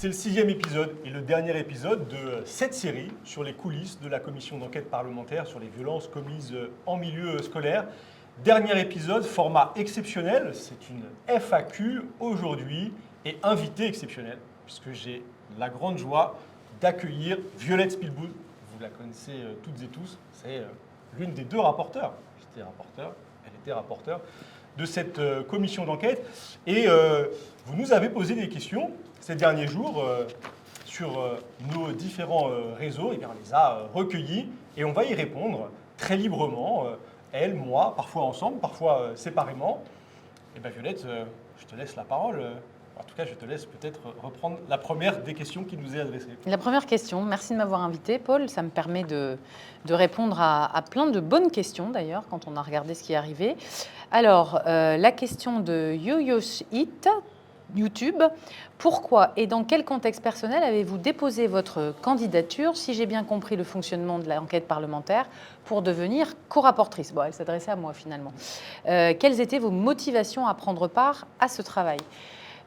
C'est le 6e épisode et le dernier épisode de cette série sur les coulisses de la commission d'enquête parlementaire sur les violences commises en milieu scolaire. Dernier épisode, format exceptionnel, c'est une FAQ aujourd'hui et invité exceptionnel, puisque j'ai la grande joie d'accueillir Violette Spilboud. Vous la connaissez toutes et tous, c'est l'une des deux rapporteurs. J'étais rapporteur, elle était rapporteure de cette commission d'enquête. Et vous nous avez posé des questions ces derniers jours sur nos différents réseaux. Et bien, on les a recueillis et on va y répondre très librement. Elle, moi, parfois ensemble, parfois séparément. Et bien Violette, je te laisse la parole. En tout cas, je te laisse peut-être reprendre la première des questions qui nous est adressée. La première question, merci de m'avoir invité, Paul. Ça me permet de répondre à plein de bonnes questions, d'ailleurs, quand on a regardé ce qui est arrivé. Alors, la question de Yo-Yo's Hit, YouTube. Pourquoi et dans quel contexte personnel avez-vous déposé votre candidature, si j'ai bien compris le fonctionnement de l'enquête parlementaire, pour devenir co-rapportrice? Bon, elle s'adressait à moi, finalement. Quelles étaient vos motivations à prendre part à ce travail?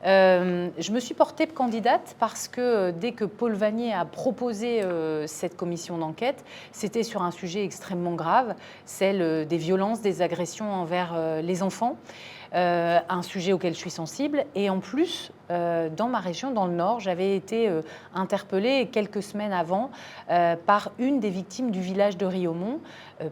Je me suis portée candidate parce que dès que Paul Vannier a proposé cette commission d'enquête, c'était sur un sujet extrêmement grave, celle des violences, des agressions envers les enfants. Un sujet auquel je suis sensible. Et en plus, dans ma région, dans le Nord, j'avais été interpellée quelques semaines avant par une des victimes du village de Riaumont,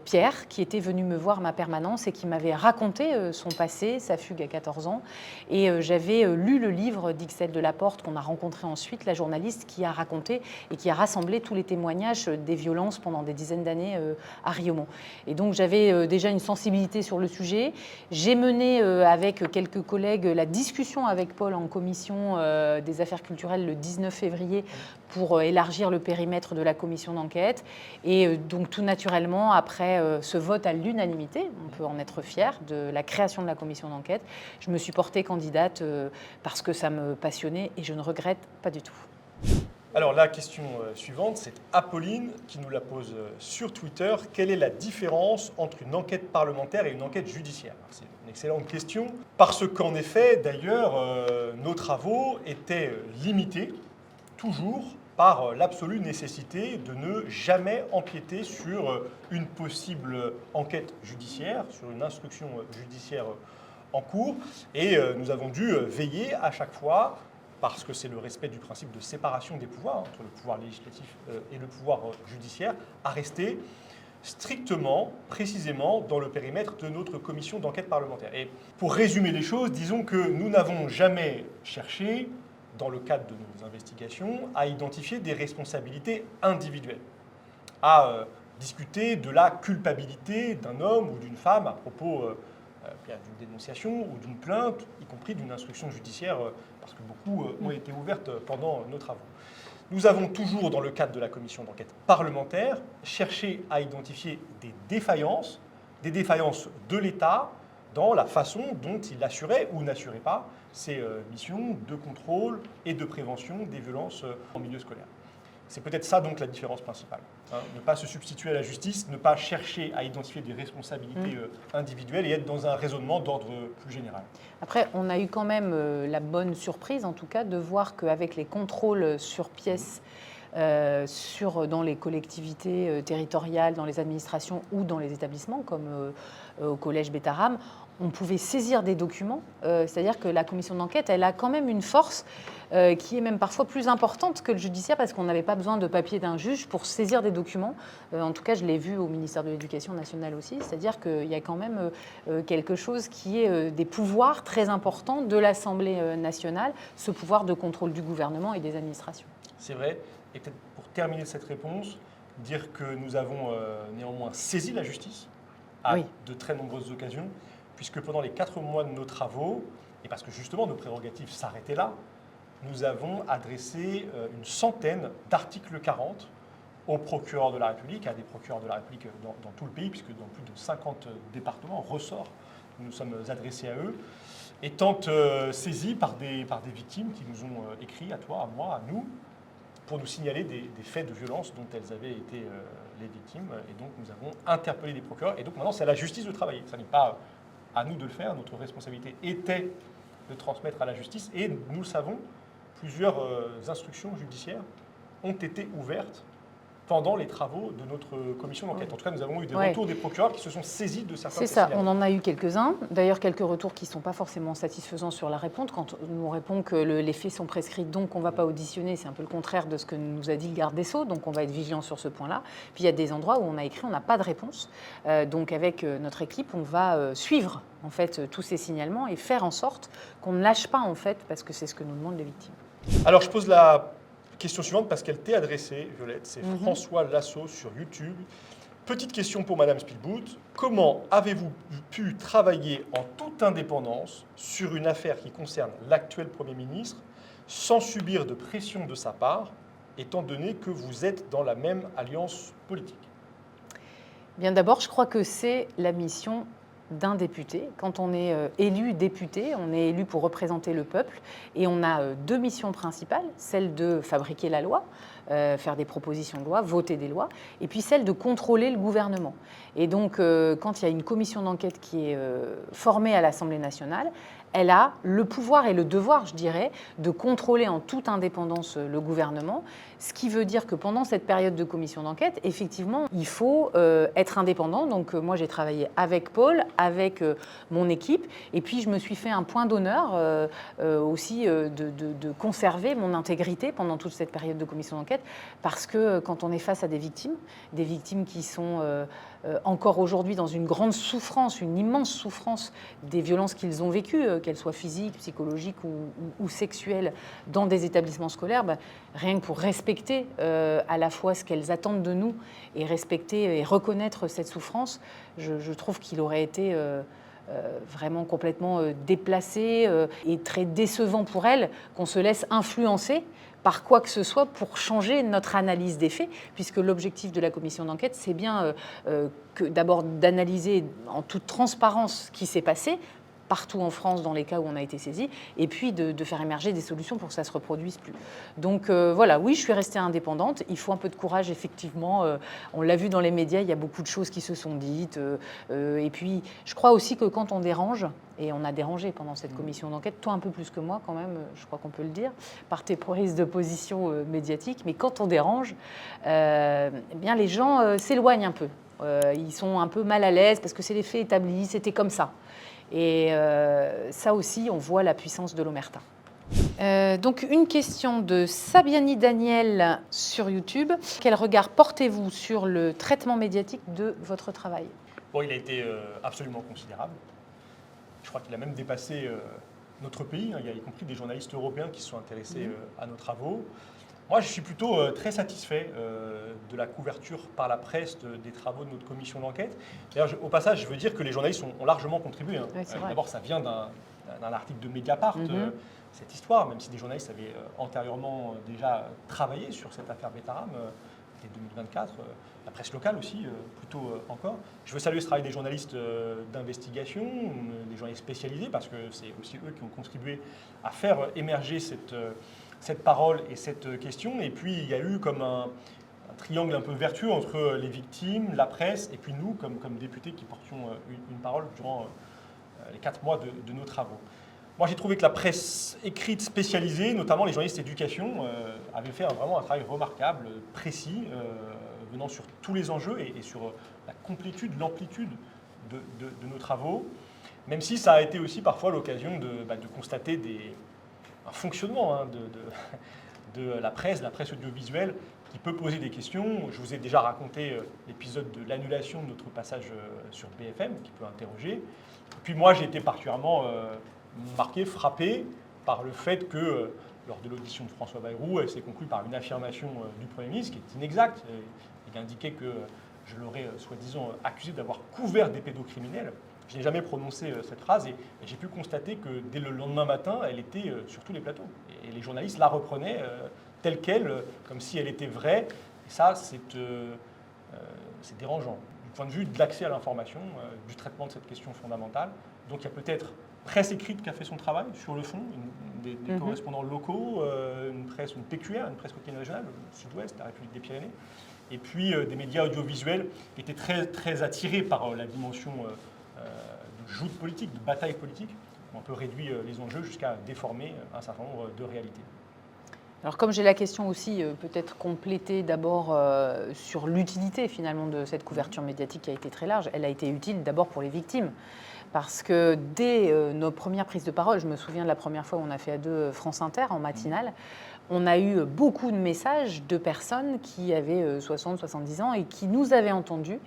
Pierre, qui était venu me voir à ma permanence et qui m'avait raconté son passé, sa fugue à 14 ans. Et j'avais lu le livre d'Ixelles de Laporte qu'on a rencontré ensuite, la journaliste qui a raconté et qui a rassemblé tous les témoignages des violences pendant des dizaines d'années à Riaumont. Et donc j'avais déjà une sensibilité sur le sujet. J'ai mené avec quelques collègues la discussion avec Paul en commission des affaires culturelles le 19 février pour élargir le périmètre de la commission d'enquête. Et donc tout naturellement, après ce vote à l'unanimité, on peut en être fier, de la création de la commission d'enquête, je me suis portée candidate parce que ça me passionnait et je ne regrette pas du tout. Alors la question suivante, c'est Apolline qui nous la pose sur Twitter. Quelle est la différence entre une enquête parlementaire et une enquête judiciaire? C'est une excellente question, parce qu'en effet, d'ailleurs, nos travaux étaient limités, toujours, par l'absolue nécessité de ne jamais empiéter sur une possible enquête judiciaire, sur une instruction judiciaire en cours. Et nous avons dû veiller à chaque fois, parce que c'est le respect du principe de séparation des pouvoirs entre le pouvoir législatif et le pouvoir judiciaire, à rester strictement, précisément, dans le périmètre de notre commission d'enquête parlementaire. Et pour résumer les choses, disons que nous n'avons jamais cherché, dans le cadre de nos investigations, à identifier des responsabilités individuelles, à discuter de la culpabilité d'un homme ou d'une femme à propos d'une dénonciation ou d'une plainte, y compris d'une instruction judiciaire, parce que beaucoup ont été ouvertes pendant nos travaux. Nous avons toujours, dans le cadre de la commission d'enquête parlementaire, cherché à identifier des défaillances de l'État dans la façon dont il assurait ou n'assurait pas ses missions de contrôle et de prévention des violences en milieu scolaire. C'est peut-être ça donc la différence principale. Ne pas se substituer à la justice, ne pas chercher à identifier des responsabilités individuelles et être dans un raisonnement d'ordre plus général. Après, on a eu quand même la bonne surprise, en tout cas, de voir qu'avec les contrôles sur pièce dans les collectivités territoriales, dans les administrations ou dans les établissements, comme au collège Bétarame, on pouvait saisir des documents. C'est-à-dire que la commission d'enquête, elle a quand même une force qui est même parfois plus importante que le judiciaire parce qu'on n'avait pas besoin de papier d'un juge pour saisir des documents. En tout cas, je l'ai vu au ministère de l'Éducation nationale aussi. C'est-à-dire qu'il y a quand même quelque chose qui est des pouvoirs très importants de l'Assemblée nationale, ce pouvoir de contrôle du gouvernement et des administrations. C'est vrai. Et peut-être pour terminer cette réponse, dire que nous avons néanmoins saisi la justice à de très nombreuses occasions, puisque pendant les 4 mois de nos travaux, et parce que justement nos prérogatives s'arrêtaient là, nous avons adressé une centaine d'articles 40 aux procureurs de la République, à des procureurs de la République dans tout le pays, puisque dans plus de 50 départements, ressorts, nous nous sommes adressés à eux, étant saisis par des victimes qui nous ont écrit, à toi, à moi, à nous, pour nous signaler des faits de violence dont elles avaient été les victimes. Et donc nous avons interpellé des procureurs. Et donc maintenant, c'est à la justice de travailler. Ça n'est pas à nous de le faire. Notre responsabilité était de transmettre à la justice. Et nous le savons, plusieurs instructions judiciaires ont été ouvertes pendant les travaux de notre commission d'enquête. En tout cas, nous avons eu des retours des procureurs qui se sont saisis de certains C'est ça, signalements. on en a eu quelques-uns. D'ailleurs, quelques retours qui ne sont pas forcément satisfaisants sur la réponse. Quand on répond que les faits sont prescrits, donc on ne va pas auditionner, c'est un peu le contraire de ce que nous a dit le garde des Sceaux, donc on va être vigilant sur ce point-là. Puis il y a des endroits où on a écrit, on n'a pas de réponse. Donc avec notre équipe, on va suivre en fait tous ces signalements et faire en sorte qu'on ne lâche pas en fait, parce que c'est ce que nous demandent les victimes. Alors, je pose la question suivante parce qu'elle t'est adressée, Violette. C'est François Lasso sur YouTube. Petite question pour Madame Spielboot. Comment avez-vous pu travailler en toute indépendance sur une affaire qui concerne l'actuel Premier ministre sans subir de pression de sa part, étant donné que vous êtes dans la même alliance politique? Bien d'abord, je crois que c'est la mission d'un député. Quand on est élu député, on est élu pour représenter le peuple et on a deux missions principales, celle de fabriquer la loi, faire des propositions de loi, voter des lois, et puis celle de contrôler le gouvernement. Et donc, quand il y a une commission d'enquête qui est formée à l'Assemblée nationale, elle a le pouvoir et le devoir, je dirais, de contrôler en toute indépendance le gouvernement, ce qui veut dire que pendant cette période de commission d'enquête, effectivement, il faut être indépendant. Donc moi, j'ai travaillé avec Paul, avec mon équipe, et puis je me suis fait un point d'honneur aussi de conserver mon intégrité pendant toute cette période de commission d'enquête, parce que quand on est face à des victimes qui sont encore aujourd'hui dans une grande souffrance, une immense souffrance des violences qu'ils ont vécues, qu'elles soient physiques, psychologiques ou sexuelles, dans des établissements scolaires, rien que pour respecter à la fois ce qu'elles attendent de nous et respecter et reconnaître cette souffrance, je trouve qu'il aurait été vraiment complètement déplacé et très décevant pour elles qu'on se laisse influencer par quoi que ce soit pour changer notre analyse des faits, puisque l'objectif de la commission d'enquête, c'est bien d'abord d'analyser en toute transparence ce qui s'est passé, partout en France dans les cas où on a été saisi, et puis de faire émerger des solutions pour que ça ne se reproduise plus. Donc voilà, oui, je suis restée indépendante. Il faut un peu de courage, effectivement. On l'a vu dans les médias, il y a beaucoup de choses qui se sont dites. Et puis, je crois aussi que quand on dérange, et on a dérangé pendant cette commission d'enquête, toi un peu plus que moi quand même, je crois qu'on peut le dire, par tes prises de position médiatiques, mais quand on dérange, eh bien les gens s'éloignent un peu. Ils sont un peu mal à l'aise parce que c'est les faits établis, c'était comme ça. Et ça aussi, on voit la puissance de l'omerta. Donc une question de Sabiani Daniel sur YouTube. Quel regard portez-vous sur le traitement médiatique de votre travail? Bon, il a été absolument considérable. Je crois qu'il a même dépassé notre pays. Il y a y compris des journalistes européens qui se sont intéressés à nos travaux. Moi, je suis plutôt très satisfait de la couverture par la presse des travaux de notre commission d'enquête. D'ailleurs, au passage, je veux dire que les journalistes ont largement contribué. Oui, d'abord, ça vient d'un article de Mediapart, cette histoire, même si des journalistes avaient antérieurement déjà travaillé sur cette affaire Betaram, dès 2024, la presse locale aussi, plutôt encore. Je veux saluer ce travail des journalistes d'investigation, des journalistes spécialisés, parce que c'est aussi eux qui ont contribué à faire émerger cette parole et cette question. Et puis, il y a eu comme un triangle un peu vertueux entre les victimes, la presse, et puis nous, comme députés qui portions une parole durant les 4 mois de nos travaux. Moi, j'ai trouvé que la presse écrite spécialisée, notamment les journalistes d'éducation, avaient fait vraiment un travail remarquable, précis, venant sur tous les enjeux et sur la complétude, l'amplitude de nos travaux, même si ça a été aussi parfois l'occasion de constater un fonctionnement de la presse audiovisuelle qui peut poser des questions. Je vous ai déjà raconté l'épisode de l'annulation de notre passage sur BFM, qui peut interroger. Et puis moi, j'ai été particulièrement marqué, frappé par le fait que, lors de l'audition de François Bayrou, elle s'est conclue par une affirmation du Premier ministre qui est inexacte. Il indiquait que je l'aurais soi-disant accusé d'avoir couvert des pédocriminels. Je n'ai jamais prononcé cette phrase et j'ai pu constater que dès le lendemain matin, elle était sur tous les plateaux. Et les journalistes la reprenaient telle qu'elle, comme si elle était vraie. Et ça, c'est dérangeant du point de vue de l'accès à l'information, du traitement de cette question fondamentale. Donc il y a peut-être presse écrite qui a fait son travail sur le fond, des correspondants locaux, une PQR, une presse quotidienne régionale, le Sud-Ouest, la République des Pyrénées, et puis des médias audiovisuels qui étaient très, très attirés par la dimension de joute politique, de bataille politique, où on peut réduire les enjeux jusqu'à déformer un certain nombre de réalités. Alors comme j'ai la question aussi peut-être complétée d'abord sur l'utilité finalement de cette couverture médiatique qui a été très large, elle a été utile d'abord pour les victimes. Parce que dès nos premières prises de parole, je me souviens de la première fois où on a fait à deux France Inter en matinale, on a eu beaucoup de messages de personnes qui avaient 60, 70 ans et qui nous avaient entendus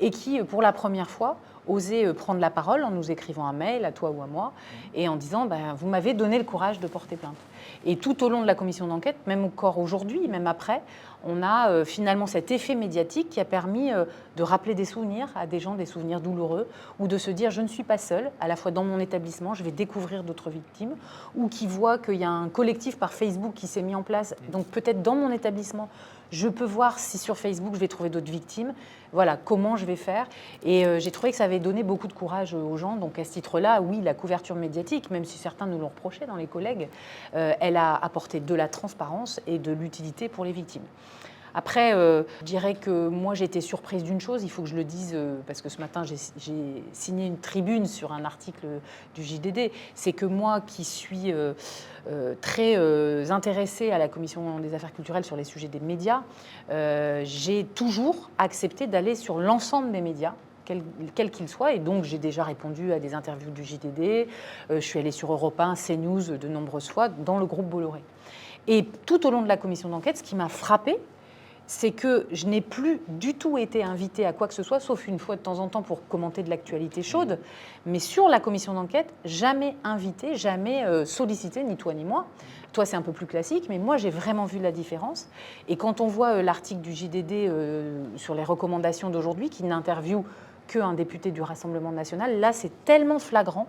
et qui, pour la première fois, osaient prendre la parole en nous écrivant un mail à toi ou à moi et en disant vous m'avez donné le courage de porter plainte. Et tout au long de la commission d'enquête, même encore aujourd'hui, même après, on a finalement cet effet médiatique qui a permis de rappeler des souvenirs à des gens, des souvenirs douloureux, ou de se dire je ne suis pas seule, à la fois dans mon établissement, je vais découvrir d'autres victimes, ou qui voient qu'il y a un collectif par Facebook qui s'est mis en place, donc peut-être dans mon établissement, je peux voir si sur Facebook je vais trouver d'autres victimes, voilà, comment je vais faire. Et j'ai trouvé que ça avait donné beaucoup de courage aux gens. Donc à ce titre-là, oui, la couverture médiatique, même si certains nous l'ont reproché dans les collègues, elle a apporté de la transparence et de l'utilité pour les victimes. Après, je dirais que moi, j'ai été surprise d'une chose, il faut que je le dise, parce que ce matin, j'ai signé une tribune sur un article du JDD. C'est que moi, qui suis très intéressée à la Commission des affaires culturelles sur les sujets des médias, j'ai toujours accepté d'aller sur l'ensemble des médias, quel qu'il soit. Et donc, j'ai déjà répondu à des interviews du JDD. Je suis allée sur Europe 1, CNews de nombreuses fois, dans le groupe Bolloré. Et tout au long de la commission d'enquête, ce qui m'a frappée, c'est que je n'ai plus du tout été invitée à quoi que ce soit, sauf une fois de temps en temps pour commenter de l'actualité chaude. Mais sur la commission d'enquête, jamais invitée, jamais sollicitée, ni toi ni moi. Toi, c'est un peu plus classique, mais moi, j'ai vraiment vu la différence. Et quand on voit l'article du JDD sur les recommandations d'aujourd'hui, qui n'interviewe qu'un député du Rassemblement national, là, c'est tellement flagrant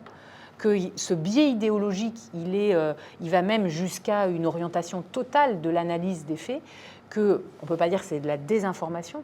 que ce biais idéologique, il va même jusqu'à une orientation totale de l'analyse des faits, qu'on ne peut pas dire que c'est de la désinformation,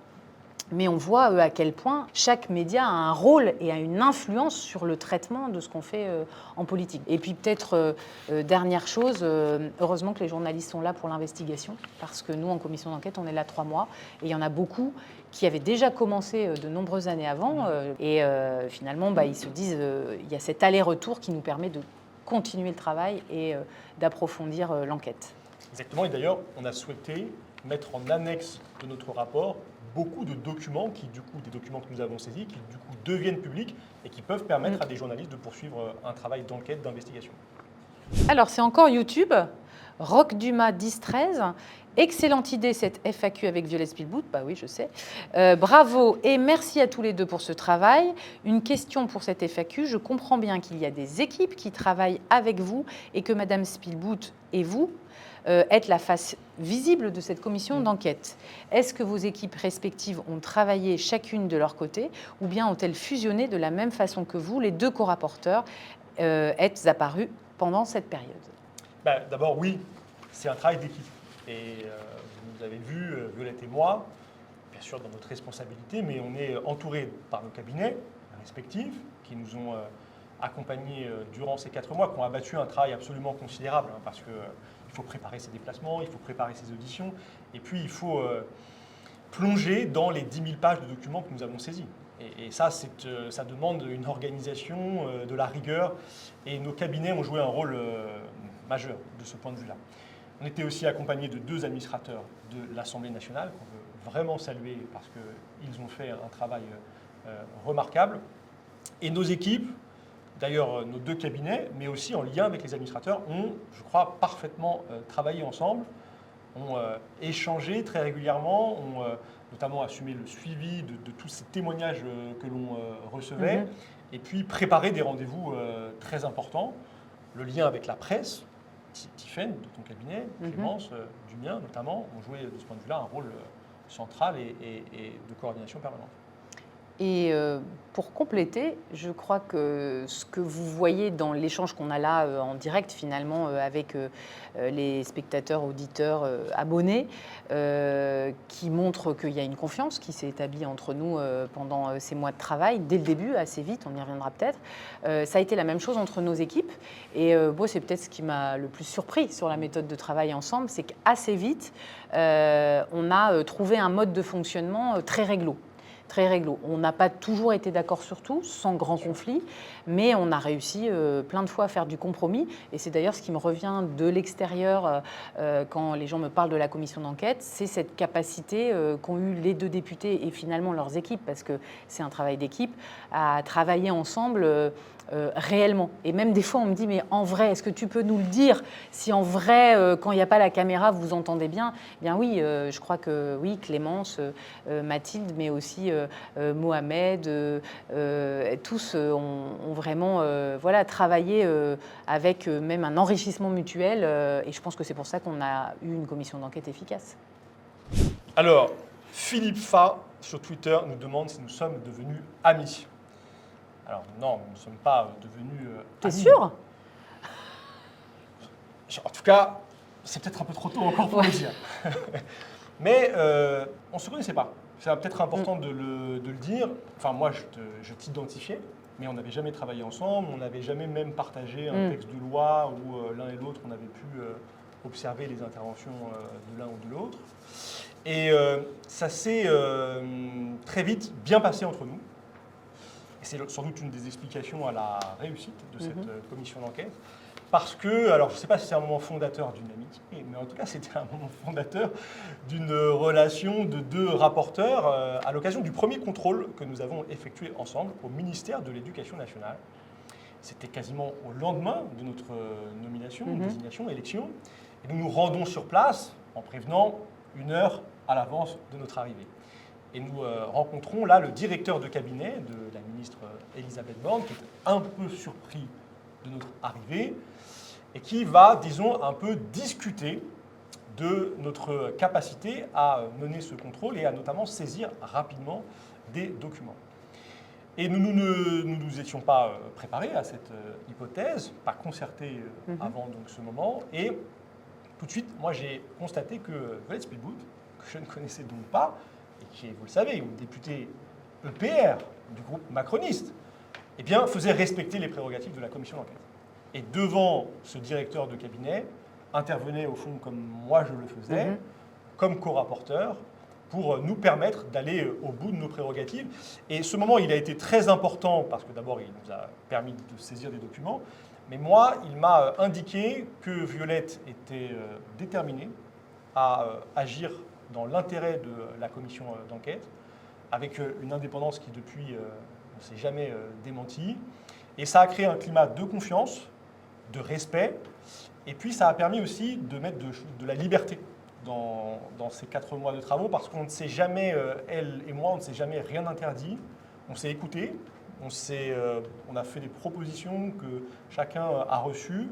mais on voit à quel point chaque média a un rôle et a une influence sur le traitement de ce qu'on fait en politique. Et puis peut-être, dernière chose, heureusement que les journalistes sont là pour l'investigation, parce que nous, en commission d'enquête, on est là 3 mois, et il y en a beaucoup qui avaient déjà commencé de nombreuses années avant, et finalement, ils se disent, il y a cet aller-retour qui nous permet de continuer le travail et d'approfondir l'enquête. Exactement, et d'ailleurs, on a souhaité mettre en annexe de notre rapport beaucoup de documents, des documents que nous avons saisis, qui du coup deviennent publics et qui peuvent permettre à des journalistes de poursuivre un travail d'enquête, d'investigation. Alors, c'est encore YouTube, Roch Dumas 1013. Excellente idée cette FAQ avec Violet Spielbout, oui je sais. Bravo et merci à tous les deux pour ce travail. Une question pour cette FAQ, je comprends bien qu'il y a des équipes qui travaillent avec vous et que Madame Spielbout et vous êtes la face visible de cette commission d'enquête. Est-ce que vos équipes respectives ont travaillé chacune de leur côté ou bien ont-elles fusionné de la même façon que vous, les deux co-rapporteurs, êtes apparus pendant cette période? D'abord, oui, c'est un travail d'équipe. Et vous avez vu, Violette et moi, bien sûr dans notre responsabilité, mais on est entouré par nos cabinets respectifs qui nous ont accompagnés durant ces 4 mois, qui ont abattu un travail absolument considérable, parce qu'il faut préparer ses déplacements, il faut préparer ses auditions, et puis il faut plonger dans les 10 000 pages de documents que nous avons saisis. Et ça, ça demande une organisation, de la rigueur, et nos cabinets ont joué un rôle majeur de ce point de vue-là. On était aussi accompagnés de 2 administrateurs de l'Assemblée nationale, qu'on veut vraiment saluer parce qu'ils ont fait un travail remarquable. Et nos équipes, d'ailleurs nos 2 cabinets, mais aussi en lien avec les administrateurs, ont, je crois, parfaitement travaillé ensemble, ont échangé très régulièrement, ont notamment assumé le suivi de tous ces témoignages que l'on recevait, et puis préparé des rendez-vous très importants, le lien avec la presse. Tiffaine, de ton cabinet, Clémence, du mien notamment, ont joué de ce point de vue-là un rôle central et de coordination permanente. Et pour compléter, je crois que ce que vous voyez dans l'échange qu'on a là en direct finalement avec les spectateurs, auditeurs, abonnés, qui montre qu'il y a une confiance qui s'est établie entre nous pendant ces mois de travail, dès le début, assez vite, on y reviendra peut-être. Ça a été la même chose entre nos équipes. Et moi, c'est peut-être ce qui m'a le plus surpris sur la méthode de travail ensemble, c'est qu'assez vite, on a trouvé un mode de fonctionnement très réglo. très réglo. On n'a pas toujours été d'accord sur tout, sans grand conflit, mais on a réussi plein de fois à faire du compromis. Et c'est d'ailleurs ce qui me revient de l'extérieur quand les gens me parlent de la commission d'enquête, c'est cette capacité qu'ont eu les 2 députés et finalement leurs équipes, parce que c'est un travail d'équipe, à travailler ensemble réellement. Et même des fois, on me dit, mais en vrai, est-ce que tu peux nous le dire si en vrai, quand il n'y a pas la caméra, vous entendez bien? Eh bien oui, je crois que oui, Clémence, Mathilde, mais aussi Mohamed, tous ont vraiment voilà, travaillé avec même un enrichissement mutuel. Et je pense que c'est pour ça qu'on a eu une commission d'enquête efficace. Alors, Philippe Fa, sur Twitter, nous demande si nous sommes devenus amis. Alors non, nous ne sommes pas devenus T'es amis. sûr? En tout cas, c'est peut-être un peu trop tôt encore pour le dire. Mais on ne se connaissait pas. C'est peut-être important de le dire. Enfin, moi, je t'identifiais, mais on n'avait jamais travaillé ensemble, on n'avait jamais même partagé un texte de loi où l'un et l'autre, on avait pu observer les interventions de l'un ou de l'autre. Et ça s'est très vite bien passé entre nous. Et c'est sans doute une des explications à la réussite de cette commission d'enquête. Parce que, alors je ne sais pas si c'est un moment fondateur d'une amitié, mais en tout cas c'était un moment fondateur d'une relation de 2 rapporteurs à l'occasion du premier contrôle que nous avons effectué ensemble au ministère de l'Éducation nationale. C'était quasiment au lendemain de notre nomination, désignation, élection. Et nous nous rendons sur place en prévenant 1 heure à l'avance de notre arrivée. Et nous rencontrons là le directeur de cabinet de la ministre Elisabeth Borne, qui est un peu surpris de notre arrivée et qui va, disons, un peu discuter de notre capacité à mener ce contrôle et à notamment saisir rapidement des documents. Et nous ne nous étions pas préparés à cette hypothèse, pas concertés avant donc, ce moment. Et tout de suite, moi j'ai constaté que Violette Spilbout, que je ne connaissais donc pas, et qui est, vous le savez, une députée EPR du groupe macroniste, eh bien, faisait respecter les prérogatives de la commission d'enquête. Et devant ce directeur de cabinet, intervenait au fond comme moi je le faisais, comme co-rapporteur, pour nous permettre d'aller au bout de nos prérogatives. Et ce moment, il a été très important parce que d'abord, il nous a permis de saisir des documents, mais moi, il m'a indiqué que Violette était déterminée à agir dans l'intérêt de la commission d'enquête, avec une indépendance qui depuis ne s'est jamais démentie. Et ça a créé un climat de confiance, de respect, et puis ça a permis aussi de mettre de la liberté dans ces 4 mois de travaux, parce qu'on ne s'est jamais, elle et moi, on ne s'est jamais rien interdit, on s'est écouté, on a fait des propositions que chacun a reçues,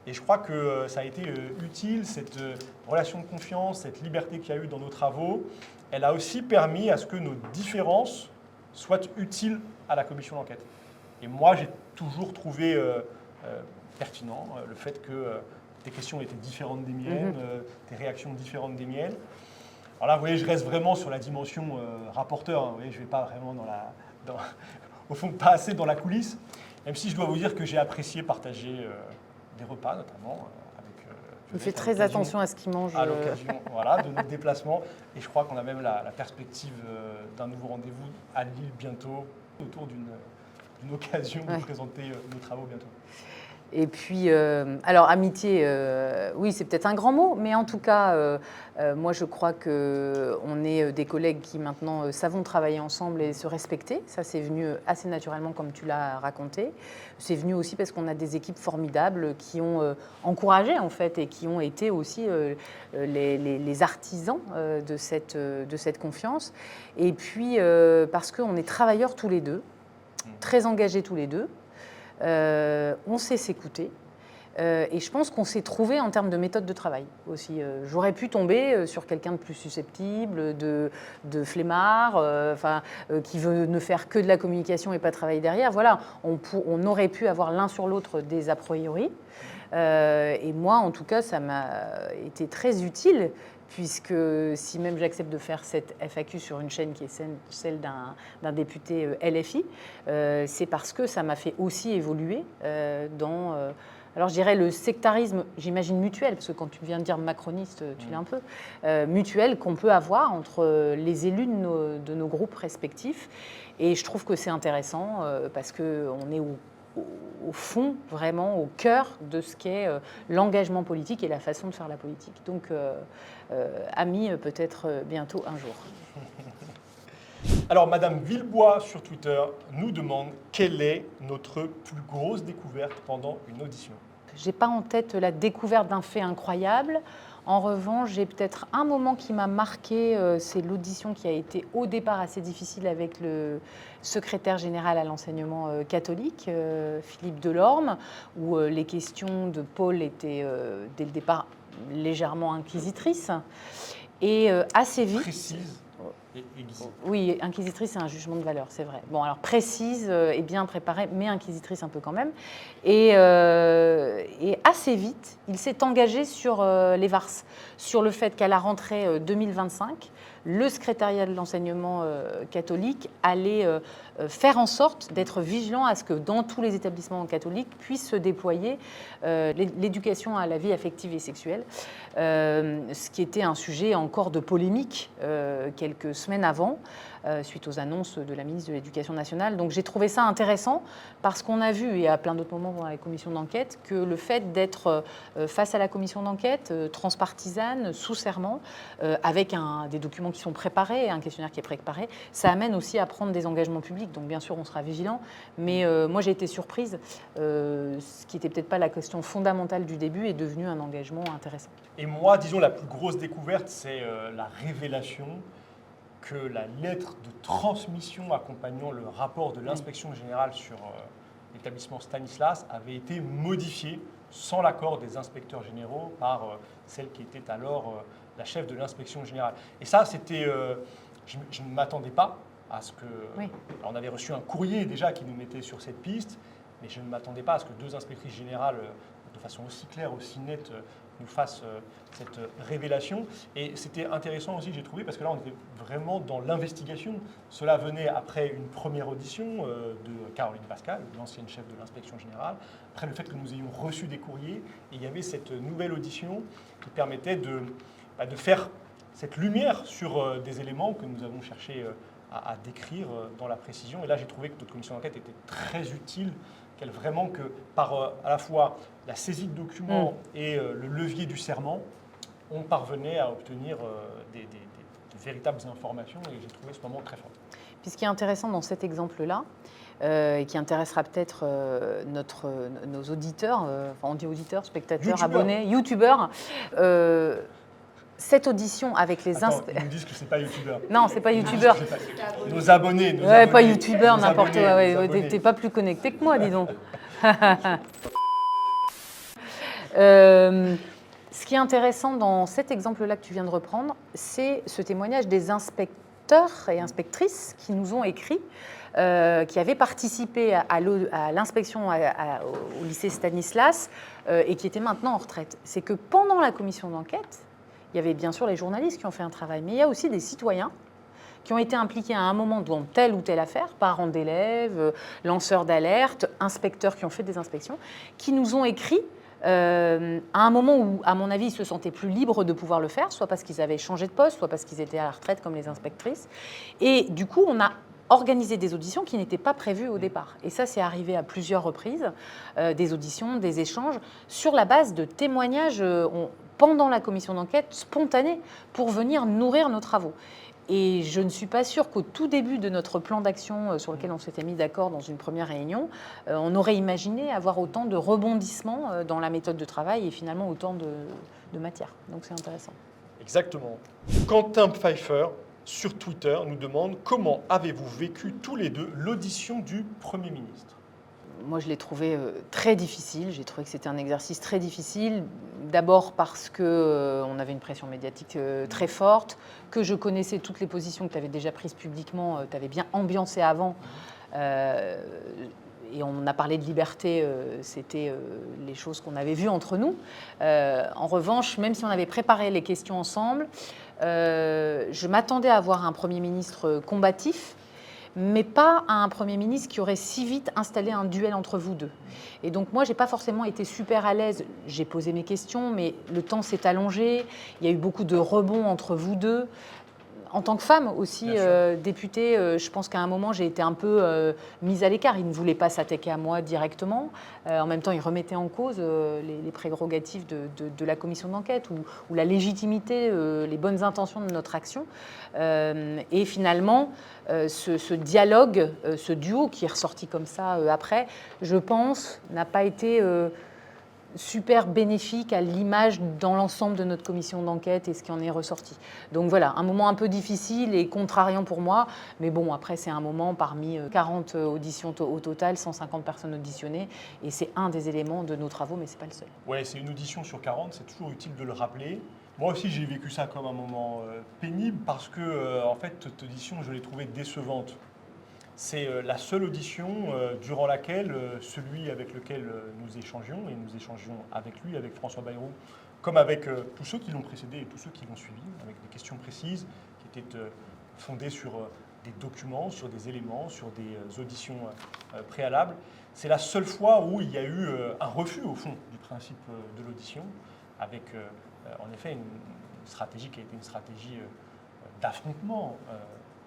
et je crois que ça a été utile, cette relation de confiance, cette liberté qu'il y a eu dans nos travaux. Elle a aussi permis à ce que nos différences soient utiles à la commission d'enquête. Et moi, j'ai toujours trouvé pertinent le fait que tes questions étaient différentes des miennes, tes réactions différentes des miennes. Alors là, vous voyez, je reste vraiment sur la dimension rapporteur. Vous voyez, je ne vais pas vraiment au fond, pas assez dans la coulisse, même si je dois vous dire que j'ai apprécié partager des repas, notamment avec il fait très attention à ce qu'il mange. À l'occasion voilà, de notre déplacement. Et je crois qu'on a même la perspective d'un nouveau rendez-vous à Lille bientôt, autour d'une occasion de présenter nos travaux bientôt. Et puis, alors amitié, oui, c'est peut-être un grand mot, mais en tout cas, moi je crois qu'on est des collègues qui maintenant savons travailler ensemble et se respecter. Ça, c'est venu assez naturellement comme tu l'as raconté. C'est venu aussi parce qu'on a des équipes formidables qui ont encouragé en fait et qui ont été aussi les artisans de cette confiance. Et puis, parce qu'on est travailleurs tous les deux, très engagés tous les deux. On sait s'écouter et je pense qu'on s'est trouvé en termes de méthode de travail aussi. J'aurais pu tomber sur quelqu'un de plus susceptible, de flemmard, qui veut ne faire que de la communication et pas travailler derrière. Voilà, on aurait pu avoir l'un sur l'autre des a priori. Et moi, en tout cas, ça m'a été très utile, puisque si même j'accepte de faire cette FAQ sur une chaîne qui est celle d'un député LFI, c'est parce que ça m'a fait aussi évoluer dans Alors je dirais le sectarisme, j'imagine mutuel, parce que quand tu viens de dire macroniste, tu l'es un peu, mutuel qu'on peut avoir entre les élus de nos groupes respectifs. Et je trouve que c'est intéressant parce qu'on est au fond, vraiment au cœur de ce qu'est l'engagement politique et la façon de faire la politique. Donc, amis, peut-être bientôt un jour. Alors, Madame Villebois sur Twitter nous demande quelle est notre plus grosse découverte pendant une audition. Je n'ai pas en tête la découverte d'un fait incroyable. En revanche, j'ai peut-être un moment qui m'a marqué, c'est l'audition qui a été au départ assez difficile avec le secrétaire général à l'enseignement catholique, Philippe Delorme, où les questions de Paul étaient dès le départ légèrement inquisitrices. Et assez vite... Précise et aiguisée. Oui, inquisitrice, c'est un jugement de valeur, c'est vrai. Bon, alors précise et bien préparée, mais inquisitrice un peu quand même. Et assez vite, il s'est engagé sur les VARS, sur le fait qu'à la rentrée 2025, le secrétariat de l'enseignement catholique allait faire en sorte d'être vigilant à ce que dans tous les établissements catholiques puisse se déployer l'éducation à la vie affective et sexuelle, ce qui était un sujet encore de polémique quelques semaines avant, suite aux annonces de la ministre de l'Éducation nationale. Donc j'ai trouvé ça intéressant parce qu'on a vu, et à plein d'autres moments dans la commission d'enquête, que le fait d'être face à la commission d'enquête, transpartisane, sous serment, avec des documents qui sont préparés, un questionnaire qui est préparé, ça amène aussi à prendre des engagements publics. Donc bien sûr, on sera vigilant, mais moi j'ai été surprise. Ce qui n'était peut-être pas la question fondamentale du début est devenu un engagement intéressant. Et moi, disons, la plus grosse découverte, c'est la révélation que la lettre de transmission accompagnant le rapport de l'inspection générale sur l'établissement Stanislas avait été modifiée sans l'accord des inspecteurs généraux par celle qui était alors la chef de l'inspection générale. Et ça, c'était, je ne m'attendais pas à ce que... Oui. Alors, on avait reçu un courrier déjà qui nous mettait sur cette piste, mais je ne m'attendais pas à ce que deux inspectrices générales, de façon aussi claire, aussi nette, nous fassent cette révélation. Et c'était intéressant aussi, j'ai trouvé, parce que là, on était vraiment dans l'investigation. Cela venait après une première audition de Caroline Pascal, l'ancienne chef de l'inspection générale, après le fait que nous ayons reçu des courriers, et il y avait cette nouvelle audition qui permettait de faire cette lumière sur des éléments que nous avons cherché à décrire dans la précision. Et là, j'ai trouvé que notre commission d'enquête était très utile, qu'elle vraiment que par à la fois la saisie de documents et le levier du serment, on parvenait à obtenir de véritables informations, et j'ai trouvé ce moment très fort. Puis ce qui est intéressant dans cet exemple-là, et qui intéressera peut-être nos auditeurs, enfin on dit auditeurs, spectateurs, YouTubeurs. abonnés, youtubeurs, cette audition avec les Attends, ils nous disent que c'est pas youtubeur. Non, c'est pas youtubeur. Nos abonnés. Ouais, pas youtubeur, nos n'importe quoi. abonnés, nos Ouais, abonnés. t'es pas plus connecté que moi, dis donc. Ce qui est intéressant dans cet exemple-là que tu viens de reprendre, c'est ce témoignage des inspecteurs et inspectrices qui nous ont écrit, qui avaient participé à l'inspection au lycée Stanislas et qui étaient maintenant en retraite. C'est que pendant la commission d'enquête, il y avait bien sûr les journalistes qui ont fait un travail, mais il y a aussi des citoyens qui ont été impliqués à un moment dans telle ou telle affaire, parents d'élèves, lanceurs d'alerte, inspecteurs qui ont fait des inspections, qui nous ont écrit à un moment où, à mon avis, ils se sentaient plus libres de pouvoir le faire, soit parce qu'ils avaient changé de poste, soit parce qu'ils étaient à la retraite comme les inspectrices. Et du coup, on a organisé des auditions qui n'étaient pas prévues au départ. Et ça, c'est arrivé à plusieurs reprises, des auditions, des échanges, sur la base de témoignages pendant la commission d'enquête spontanés pour venir nourrir nos travaux. Et je ne suis pas sûre qu'au tout début de notre plan d'action sur lequel on s'était mis d'accord dans une première réunion, on aurait imaginé avoir autant de rebondissements dans la méthode de travail et finalement autant de matière. Donc c'est intéressant. Exactement. Quentin Pfeiffer, sur Twitter, nous demande comment avez-vous vécu tous les deux l'audition du Premier ministre ? Moi, je l'ai trouvé très difficile. J'ai trouvé que c'était un exercice très difficile. D'abord parce qu'on avait une pression médiatique très forte, que je connaissais toutes les positions que tu avais déjà prises publiquement, tu avais bien ambiancé avant. Et on a parlé de liberté, c'était les choses qu'on avait vues entre nous. En revanche, même si on avait préparé les questions ensemble, je m'attendais à avoir un Premier ministre combatif. mais pas à un Premier ministre qui aurait si vite installé un duel entre vous deux. Et donc moi, je n'ai pas forcément été super à l'aise. J'ai posé mes questions, mais le temps s'est allongé. Il y a eu beaucoup de rebonds entre vous deux. En tant que femme aussi, députée, je pense qu'à un moment, j'ai été un peu mise à l'écart. Il ne voulait pas s'attaquer à moi directement. En même temps, il remettait en cause les prérogatives de la commission d'enquête ou la légitimité, les bonnes intentions de notre action. Et finalement, ce dialogue, ce duo qui est ressorti comme ça après, je pense, n'a pas été super bénéfique à l'image dans l'ensemble de notre commission d'enquête et ce qui en est ressorti. Donc voilà, un moment un peu difficile et contrariant pour moi, mais bon, après c'est un moment parmi 40 auditions au total, 150 personnes auditionnées, et c'est un des éléments de nos travaux, mais c'est pas le seul. Ouais, c'est une audition sur 40, c'est toujours utile de le rappeler. Moi aussi, j'ai vécu ça comme un moment pénible parce que, en fait, cette audition, je l'ai trouvée décevante. C'est la seule audition durant laquelle celui avec lequel nous échangions, et nous échangions avec lui, avec François Bayrou, comme avec tous ceux qui l'ont précédé et tous ceux qui l'ont suivi, avec des questions précises qui étaient fondées sur des documents, sur des éléments, sur des auditions préalables. C'est la seule fois où il y a eu un refus, au fond, du principe de l'audition, avec en effet une stratégie qui a été une stratégie d'affrontement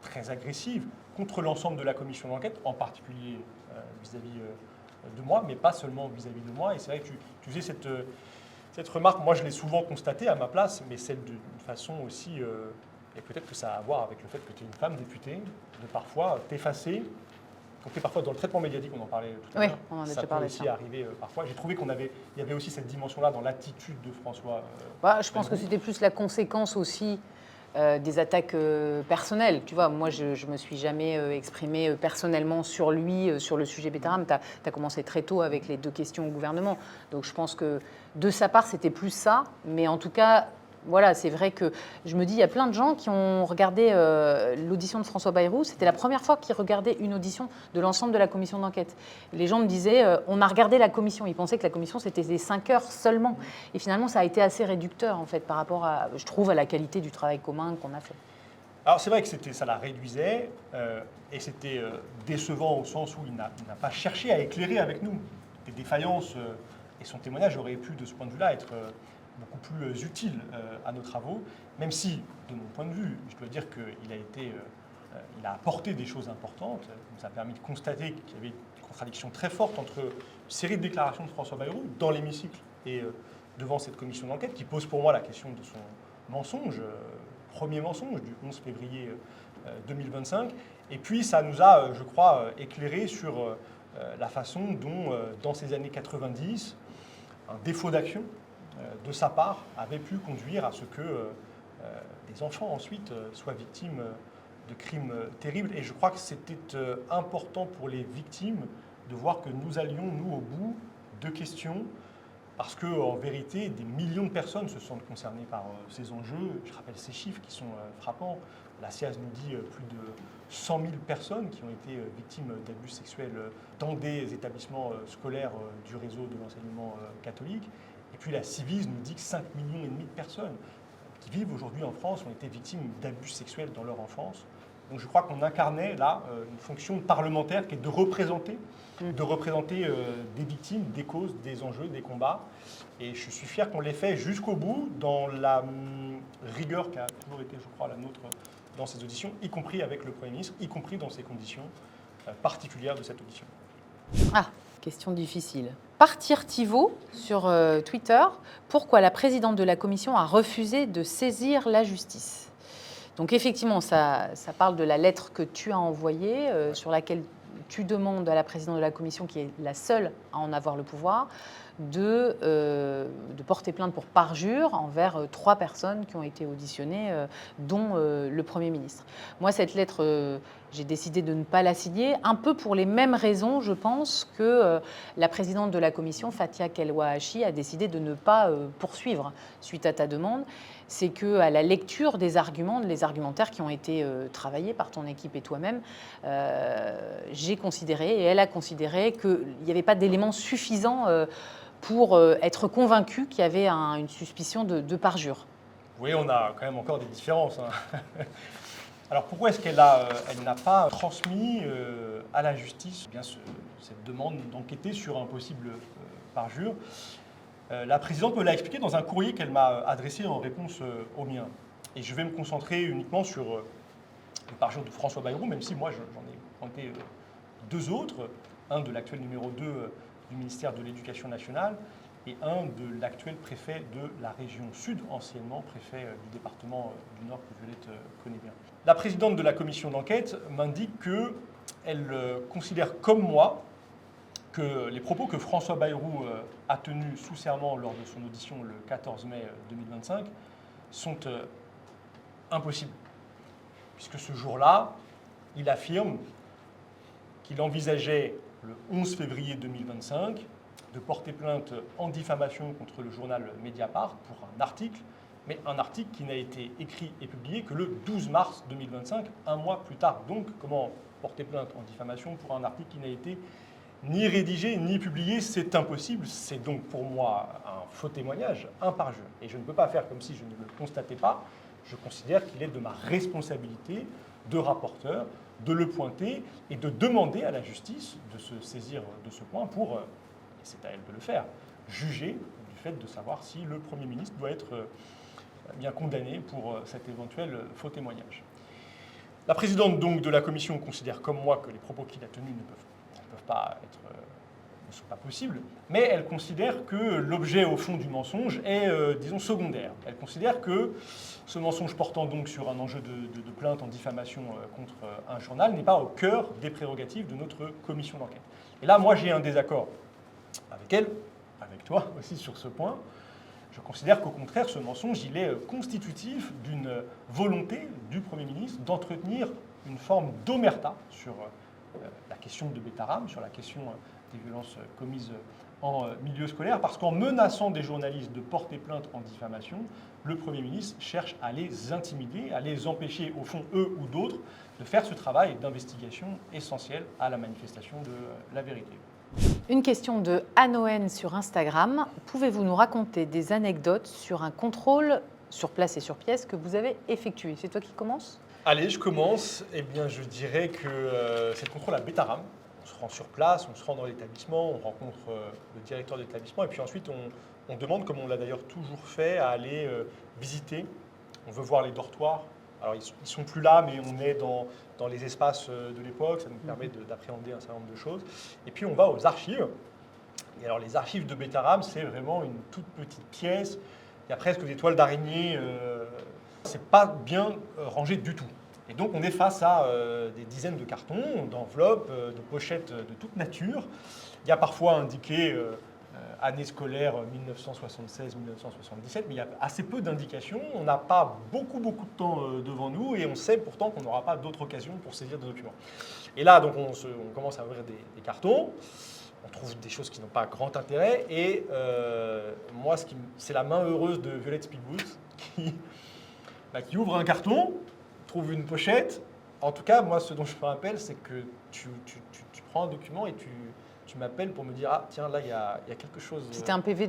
très agressive contre l'ensemble de la commission d'enquête, en particulier vis-à-vis de moi, mais pas seulement vis-à-vis de moi. Et c'est vrai que tu faisais cette remarque, moi je l'ai souvent constatée à ma place, mais celle d'une façon aussi, et peut-être que ça a à voir avec le fait que tu es une femme députée, de parfois t'effacer. Quand tu es parfois dans le traitement médiatique, on en parlait tout à l'heure, on en a ça déjà peut parlé, aussi ça. arriver parfois. J'ai trouvé il y avait aussi cette dimension-là dans l'attitude de François. Je pense que c'était plus la conséquence aussi des attaques personnelles. Tu vois, moi, je ne me suis jamais exprimée personnellement sur lui, sur le sujet Betterham. Tu as commencé très tôt avec les 2 questions au gouvernement. Donc, je pense que de sa part, c'était plus ça. Mais en tout cas, voilà, c'est vrai que je me dis, il y a plein de gens qui ont regardé l'audition de François Bayrou. C'était la première fois qu'ils regardaient une audition de l'ensemble de la commission d'enquête. Les gens me disaient, on a regardé la commission. Ils pensaient que la commission, c'était des 5 heures seulement. Et finalement, ça a été assez réducteur, en fait, par rapport à, je trouve, à la qualité du travail commun qu'on a fait. Alors c'est vrai que ça la réduisait et c'était décevant au sens où il n'a pas cherché à éclairer avec nous des défaillances et son témoignage aurait pu de ce point de vue-là être beaucoup plus utile à nos travaux, même si, de mon point de vue, je dois dire qu'il a apporté des choses importantes. Ça a permis de constater qu'il y avait une contradiction très forte entre une série de déclarations de François Bayrou dans l'hémicycle et devant cette commission d'enquête qui pose pour moi la question de son mensonge, premier mensonge du 11 février 2025. Et puis ça nous a, je crois, éclairé sur la façon dont, dans ces années 90, un défaut d'action de sa part avait pu conduire à ce que des enfants ensuite soient victimes de crimes terribles. Et je crois que c'était important pour les victimes de voir que nous allions, nous, au bout de questions, parce qu'en vérité, des millions de personnes se sentent concernées par ces enjeux. Je rappelle ces chiffres qui sont frappants. La SIAZ nous dit plus de 100 000 personnes qui ont été victimes d'abus sexuels dans des établissements scolaires du réseau de l'enseignement catholique. Et puis la Civis nous dit que 5,5 millions de personnes qui vivent aujourd'hui en France ont été victimes d'abus sexuels dans leur enfance. Donc je crois qu'on incarnait là une fonction parlementaire qui est de représenter des victimes, des causes, des enjeux, des combats. Et je suis fier qu'on l'ait fait jusqu'au bout, dans la rigueur qui a toujours été, je crois, la nôtre dans ces auditions, y compris avec le Premier ministre, y compris dans ces conditions particulières de cette audition. Ah, question difficile. Partir Thibault sur Twitter, pourquoi la présidente de la commission a refusé de saisir la justice? Donc effectivement, ça parle de la lettre que tu as envoyée, sur laquelle tu demandes à la présidente de la commission, qui est la seule à en avoir le pouvoir, de porter plainte pour parjure envers 3 personnes qui ont été auditionnées, dont le Premier ministre. Moi, cette lettre, j'ai décidé de ne pas la signer, un peu pour les mêmes raisons, je pense, que la présidente de la commission, Fathia Kelwahachi, a décidé de ne pas poursuivre suite à ta demande. C'est qu'à la lecture des arguments, les argumentaires qui ont été travaillés par ton équipe et toi-même, j'ai considéré, et elle a considéré, qu'il n'y avait pas d'éléments suffisants pour être convaincu qu'il y avait une suspicion de parjure. Oui, on a quand même encore des différences. Alors pourquoi est-ce qu'elle elle n'a pas transmis à la justice eh bien, cette demande d'enquêter sur un possible parjure? La présidente me l'a expliqué dans un courrier qu'elle m'a adressé en réponse au mien. Et je vais me concentrer uniquement sur le parjure de François Bayrou, même si moi j'en ai pointé deux autres, un de l'actuel numéro 2 du ministère de l'Éducation nationale et un de l'actuel préfet de la région Sud, anciennement préfet du département du Nord que Violette connaît bien. La présidente de la commission d'enquête m'indique qu'elle considère comme moi que les propos que François Bayrou a tenus sous serment lors de son audition le 14 mai 2025 sont impossibles. Puisque ce jour-là, il affirme qu'il envisageait le 11 février 2025 de porter plainte en diffamation contre le journal Mediapart pour un article, mais un article qui n'a été écrit et publié que le 12 mars 2025, un mois plus tard. Donc, comment porter plainte en diffamation pour un article qui n'a été ni rédigé ni publié? C'est impossible. C'est donc pour moi un faux témoignage, un parjure. Et je ne peux pas faire comme si je ne le constatais pas. Je considère qu'il est de ma responsabilité de rapporteur de le pointer et de demander à la justice de se saisir de ce point pour, et c'est à elle de le faire, juger du fait de savoir si le Premier ministre doit être bien condamné pour cet éventuel faux témoignage. La présidente donc de la commission considère comme moi que les propos qu'il a tenus ne sont pas possibles, mais elle considère que l'objet au fond du mensonge est, disons, secondaire. Elle considère que ce mensonge portant donc sur un enjeu de plainte en diffamation contre un journal n'est pas au cœur des prérogatives de notre commission d'enquête. Et là, moi, j'ai un désaccord avec elle, avec toi aussi sur ce point. Je considère qu'au contraire, ce mensonge, il est constitutif d'une volonté du Premier ministre d'entretenir une forme d'omerta sur la question de Betaram, sur la question des violences commises en milieu scolaire, parce qu'en menaçant des journalistes de porter plainte en diffamation, le Premier ministre cherche à les intimider, à les empêcher, au fond, eux ou d'autres, de faire ce travail d'investigation essentiel à la manifestation de la vérité. Une question de Anoen sur Instagram. Pouvez-vous nous raconter des anecdotes sur un contrôle sur place et sur pièce que vous avez effectué? C'est toi qui commences? Allez, je commence. Eh bien, je dirais que c'est le contrôle à Betaram. On se rend sur place, on se rend dans l'établissement, on rencontre le directeur de l'établissement et puis ensuite on demande, comme on l'a d'ailleurs toujours fait, à aller visiter. On veut voir les dortoirs. Alors ils ne sont plus là, mais on est dans les espaces de l'époque, ça nous permet d'appréhender un certain nombre de choses. Et puis on va aux archives. Et alors les archives de Betaram, c'est vraiment une toute petite pièce. Il y a presque des toiles d'araignée. C'est pas bien rangé du tout. Et donc on est face à des dizaines de cartons, d'enveloppes, de pochettes de toute nature. Il y a parfois indiqué année scolaire 1976-1977, mais il y a assez peu d'indications. On n'a pas beaucoup de temps devant nous et on sait pourtant qu'on n'aura pas d'autre occasion pour saisir des documents. Et là, donc, on commence à ouvrir des cartons. On trouve des choses qui n'ont pas grand intérêt. Et moi, c'est la main heureuse de Violette Spielbooth qui ouvre un carton, trouve une pochette. En tout cas, moi, ce dont je me rappelle, c'est que tu prends un document et tu m'appelles pour me dire « Ah, tiens, là, il y a quelque chose… » C'était un PV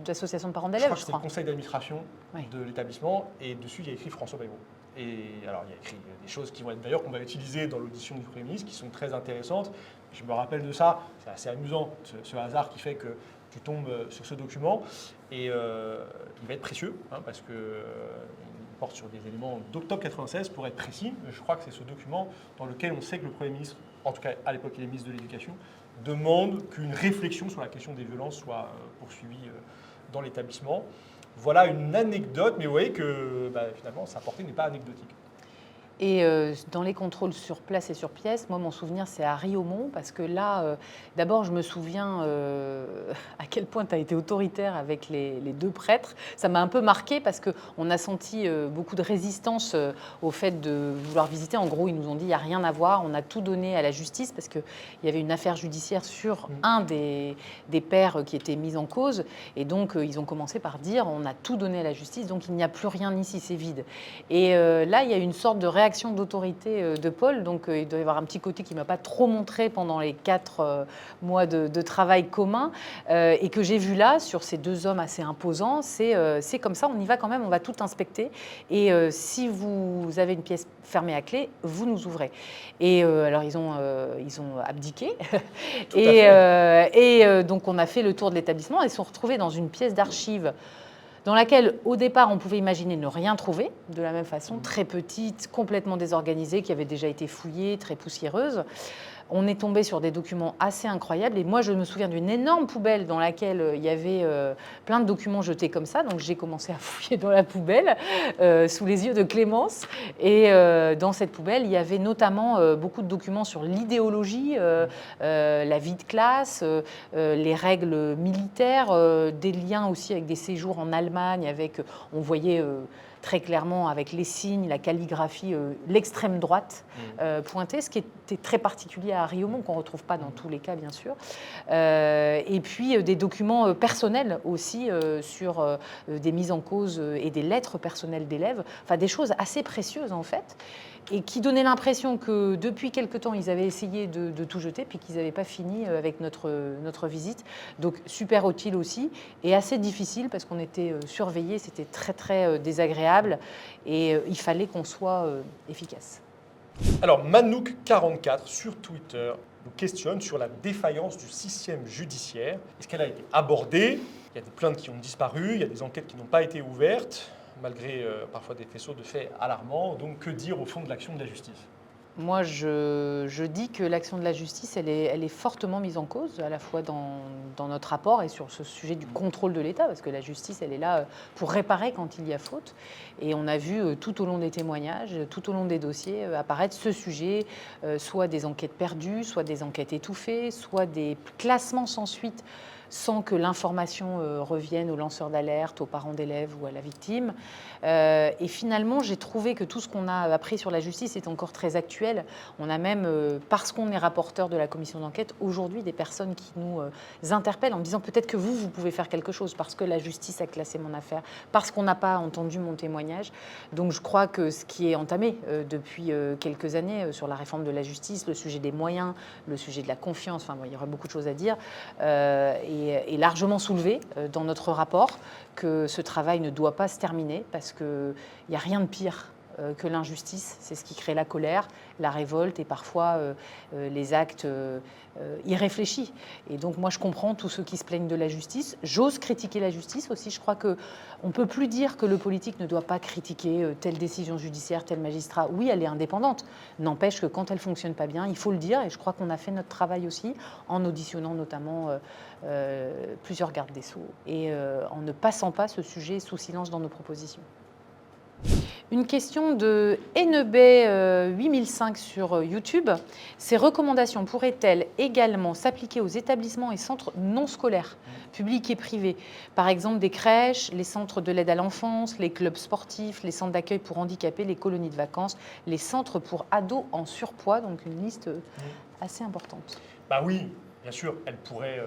d'association de parents d'élèves, je crois. crois. C'est le conseil d'administration de l'établissement et dessus, il y a écrit François Bayrou. Et alors, il y a écrit des choses qui vont être d'ailleurs qu'on va utiliser dans l'audition du Premier ministre, qui sont très intéressantes. Je me rappelle de ça, c'est assez amusant, ce hasard qui fait que tu tombes sur ce document. Et il va être précieux, parce qu'il porte sur des éléments d'octobre 96, pour être précis. Je crois que c'est ce document dans lequel on sait que le Premier ministre, en tout cas à l'époque il est ministre de l'Éducation, demande qu'une réflexion sur la question des violences soit poursuivie dans l'établissement. Voilà une anecdote, mais vous voyez que finalement sa portée n'est pas anecdotique. Et dans les contrôles sur place et sur pièce, moi, mon souvenir, c'est à Riaumont, parce que là, d'abord, je me souviens à quel point tu as été autoritaire avec les deux prêtres. Ça m'a un peu marqué parce qu'on a senti beaucoup de résistance au fait de vouloir visiter. En gros, ils nous ont dit, il n'y a rien à voir, on a tout donné à la justice, parce qu'il y avait une affaire judiciaire sur un des pères qui était mis en cause. Et donc, ils ont commencé par dire, on a tout donné à la justice, donc il n'y a plus rien ici, c'est vide. Et là, il y a une sorte de réaction réaction d'autorité de Paul. Donc, il doit y avoir un petit côté qui ne m'a pas trop montré pendant les 4 mois de travail commun et que j'ai vu là, sur ces 2 hommes assez imposants. C'est comme ça, on y va quand même, on va tout inspecter. Et si vous avez une pièce fermée à clé, vous nous ouvrez. Et alors, ils ont abdiqué. Et donc, on a fait le tour de l'établissement et se sont retrouvés dans une pièce d'archives dans laquelle, au départ, on pouvait imaginer ne rien trouver, de la même façon, très petite, complètement désorganisée, qui avait déjà été fouillée, très poussiéreuse. On est tombé sur des documents assez incroyables. Et moi, je me souviens d'une énorme poubelle dans laquelle il y avait plein de documents jetés comme ça. Donc, j'ai commencé à fouiller dans la poubelle, sous les yeux de Clémence. Et dans cette poubelle, il y avait notamment beaucoup de documents sur l'idéologie, la vie de classe, les règles militaires, des liens aussi avec des séjours en Allemagne. On voyait très clairement avec les signes, la calligraphie, l'extrême droite pointée, ce qui était très particulier à Riaumont, qu'on ne retrouve pas dans tous les cas, bien sûr. Et puis des documents personnels aussi sur des mises en cause et des lettres personnelles d'élèves, enfin des choses assez précieuses en fait, et qui donnaient l'impression que depuis quelque temps, ils avaient essayé de tout jeter, puis qu'ils n'avaient pas fini avec notre visite. Donc super utile aussi, et assez difficile parce qu'on était surveillés, c'était très très désagréable, et il fallait qu'on soit efficace. Alors, Manouk44 sur Twitter nous questionne sur la défaillance du système judiciaire. Est-ce qu'elle a été abordée? Il y a des plaintes qui ont disparu, il y a des enquêtes qui n'ont pas été ouvertes, malgré parfois des faisceaux de faits alarmants. Donc, que dire au fond de l'action de la justice? Moi, je dis que l'action de la justice, elle est fortement mise en cause, à la fois dans notre rapport et sur ce sujet du contrôle de l'État, parce que la justice, elle est là pour réparer quand il y a faute. Et on a vu tout au long des témoignages, tout au long des dossiers, apparaître ce sujet, soit des enquêtes perdues, soit des enquêtes étouffées, soit des classements sans suite, sans que l'information revienne aux lanceurs d'alerte, aux parents d'élèves ou à la victime. Et finalement, j'ai trouvé que tout ce qu'on a appris sur la justice est encore très actuel. On a même, parce qu'on est rapporteur de la commission d'enquête, aujourd'hui des personnes qui nous interpellent en me disant peut-être que vous pouvez faire quelque chose parce que la justice a classé mon affaire, parce qu'on n'a pas entendu mon témoignage. Donc je crois que ce qui est entamé depuis quelques années sur la réforme de la justice, le sujet des moyens, le sujet de la confiance, enfin bon, il y aurait beaucoup de choses à dire, est largement soulevé dans notre rapport, que ce travail ne doit pas se terminer parce qu'il n'y a rien de pire que l'injustice. C'est ce qui crée la colère, la révolte et parfois les actes irréfléchis. Et donc moi je comprends tous ceux qui se plaignent de la justice. J'ose critiquer la justice aussi. Je crois qu'on ne peut plus dire que le politique ne doit pas critiquer telle décision judiciaire, tel magistrat. Oui, elle est indépendante. N'empêche que quand elle ne fonctionne pas bien, il faut le dire. Et je crois qu'on a fait notre travail aussi en auditionnant notamment plusieurs gardes des Sceaux et en ne passant pas ce sujet sous silence dans nos propositions. Une question de NB8005 sur YouTube. Ces recommandations pourraient-elles également s'appliquer aux établissements et centres non scolaires, publics et privés? Par exemple, des crèches, les centres de l'aide à l'enfance, les clubs sportifs, les centres d'accueil pour handicapés, les colonies de vacances, les centres pour ados en surpoids. Donc une liste assez importante. Bah oui, bien sûr, elle pourrait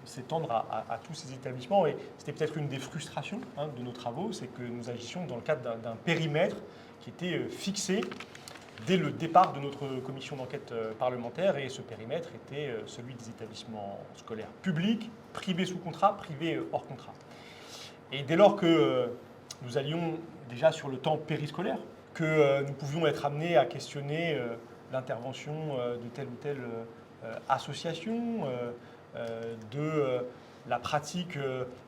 s'étendre à tous ces établissements. Et c'était peut-être une des frustrations de nos travaux, c'est que nous agissions dans le cadre d'un périmètre qui était fixé dès le départ de notre commission d'enquête parlementaire. Et ce périmètre était celui des établissements scolaires publics, privés sous contrat, privés hors contrat. Et dès lors que nous allions déjà sur le temps périscolaire, que nous pouvions être amenés à questionner l'intervention de telle ou telle association, de la pratique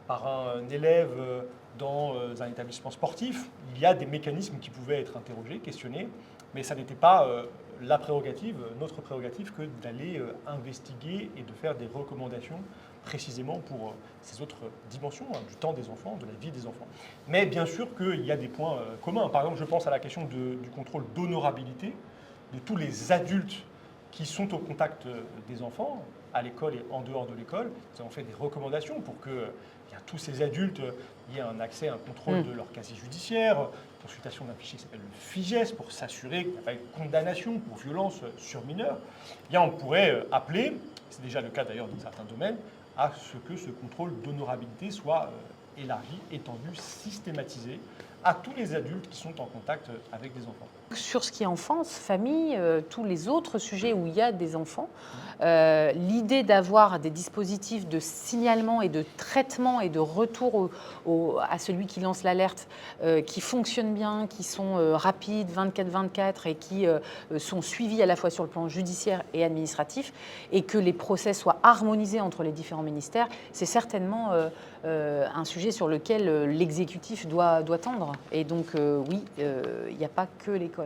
par un élève dans un établissement sportif, il y a des mécanismes qui pouvaient être interrogés, questionnés, mais ça n'était pas notre prérogative que d'aller investiguer et de faire des recommandations précisément pour ces autres dimensions du temps des enfants, de la vie des enfants. Mais bien sûr qu'il y a des points communs. Par exemple, je pense à la question du contrôle d'honorabilité de tous les adultes qui sont au contact des enfants, à l'école et en dehors de l'école. Nous avons fait des recommandations pour que tous ces adultes aient un accès à un contrôle de leur casier judiciaire, consultation d'un fichier qui s'appelle le FIGES pour s'assurer qu'il n'y a pas eu de condamnation pour violence sur mineurs. On pourrait appeler, c'est déjà le cas d'ailleurs dans certains domaines, à ce que ce contrôle d'honorabilité soit élargi, étendu, systématisé à tous les adultes qui sont en contact avec des enfants. Sur ce qui est enfance, famille, tous les autres sujets où il y a des enfants, l'idée d'avoir des dispositifs de signalement et de traitement et de retour à celui qui lance l'alerte qui fonctionnent bien, qui sont rapides, 24/24 et qui sont suivis à la fois sur le plan judiciaire et administratif, et que les procès soient harmonisés entre les différents ministères, c'est certainement un sujet sur lequel l'exécutif doit tendre. Et donc oui, il n'y a pas que l'école.